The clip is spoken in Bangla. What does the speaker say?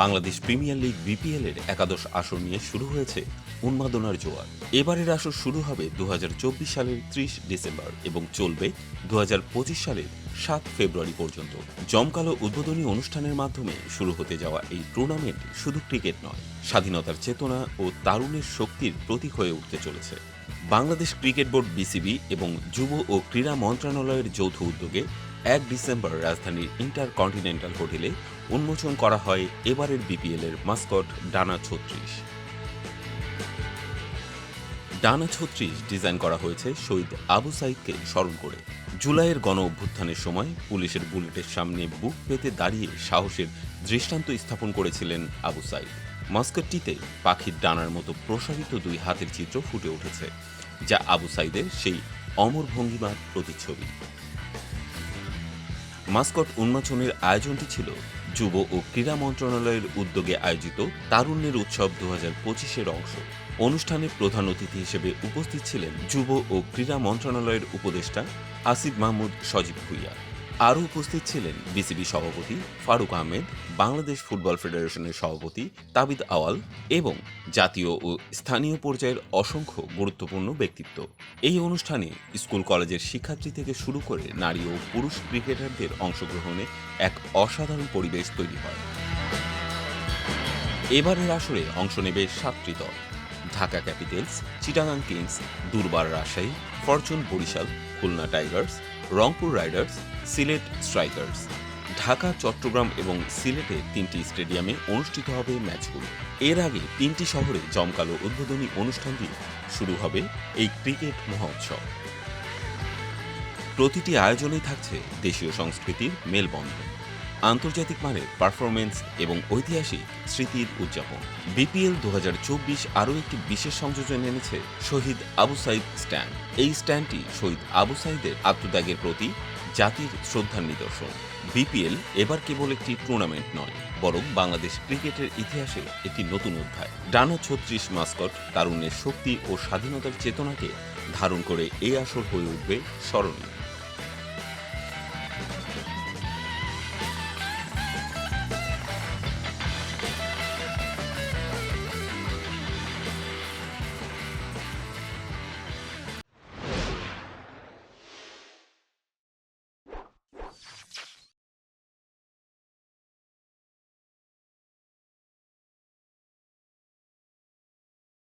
বাংলাদেশ প্রিমিয়ার লিগ বিপিএল এর একাদশ আসর নিয়ে শুরু হয়েছে উন্মাদনার জোয়ার। এবারের আসর শুরু হবে 2024 সালের 30 ডিসেম্বর এবং চলবে 2025 সালের 7 ফেব্রুয়ারি পর্যন্ত। জমকালো উদ্বোধনী অনুষ্ঠানের মাধ্যমে শুরু হতে যাওয়া এই টুর্নামেন্ট শুধু ক্রিকেট নয়, স্বাধীনতার চেতনা ও তারুণের শক্তির প্রতীক হয়ে উঠতে চলেছে। বাংলাদেশ ক্রিকেট বোর্ড বিসিবি এবং যুব ও ক্রীড়া মন্ত্রণালয়ের যৌথ উদ্যোগে 1 ডিসেম্বর রাজধানীর ইন্টারকন্টিনেন্টাল হোটেলে উন্মোচন করা হয় এবারের বিপিএল এর মাস্কট ডানা 36। ডানা 36 ডিজাইন করা হয়েছে শহীদ আবু সাইদকে স্মরণ করে। জুলাইয়ের গণ অভ্যুত্থানের সময় পুলিশের বুলেটের সামনে বুক পেতে দাঁড়িয়ে সাহসের দৃষ্টান্ত স্থাপন করেছিলেন আবু সাইদ। মাস্কটটিতে পাখির ডানার মতো প্রসারিত দুই হাতের চিত্র ফুটে উঠেছে, যা আবু সাইদের সেই অমর ভঙ্গিমার প্রতিচ্ছবি। মাস্কট উন্মোচনের আয়োজনটি ছিল যুব ও ক্রীড়া মন্ত্রণালয়ের উদ্যোগে আয়োজিত তারুণ্যের উৎসব 2025-এর অংশ। অনুষ্ঠানে প্রধান অতিথি হিসেবে উপস্থিত ছিলেন যুব ও ক্রীড়া মন্ত্রণালয়ের উপদেষ্টা আসিফ মাহমুদ সজীব ভুইয়া। আরও উপস্থিত ছিলেন বিসিবি সভাপতি ফারুক আহমেদ, বাংলাদেশ ফুটবল ফেডারেশনের সভাপতি তাবিদ আওয়াল এবং জাতীয় ও স্থানীয় পর্যায়ের অসংখ্য গুরুত্বপূর্ণ ব্যক্তিত্ব। এই অনুষ্ঠানে স্কুল কলেজের শিক্ষার্থী থেকে শুরু করে নারী ও পুরুষ ক্রিকেটারদের অংশগ্রহণে এক অসাধারণ পরিবেশ তৈরি হয়। এবারের আসরে অংশ নেবে 7টি দল: Dhaka Capitals, Chittagong Kings, Durbar Rajshahi, Fortune Barishal, Khulna Tigers, Rangpur Riders, Sylhet Strikers. Dhaka, Chattogram এবং সিলেটে 3টি স্টেডিয়ামে অনুষ্ঠিত হবে ম্যাচগুলো। এর আগে 3টি শহরে জমকালো উদ্বোধনী অনুষ্ঠান দিয়ে শুরু হবে এই ক্রিকেট মহোৎসব। প্রতিটি আয়োজনেই থাকছে দেশীয় সংস্কৃতির মেলবন্ধন, আন্তর্জাতিক মানের পারফরমেন্স এবং ঐতিহাসিক স্মৃতির উদযাপন। বিপিএল 2024 আরও একটি বিশেষ সংযোজন এনেছে শহীদ আবু সাইদ স্ট্যান্ড। এই স্ট্যান্ডটি শহীদ আবু সাইদের আত্মত্যাগের প্রতি জাতির শ্রদ্ধার নিদর্শন। বিপিএল এবার কেবল একটি টুর্নামেন্ট নয়, বরং বাংলাদেশ ক্রিকেটের ইতিহাসে একটি নতুন অধ্যায়। ডানা 36 মাস্কট তারুণ্যের শক্তি ও স্বাধীনতার চেতনাকে ধারণ করে এই আসর হয়ে উঠবে স্মরণীয়।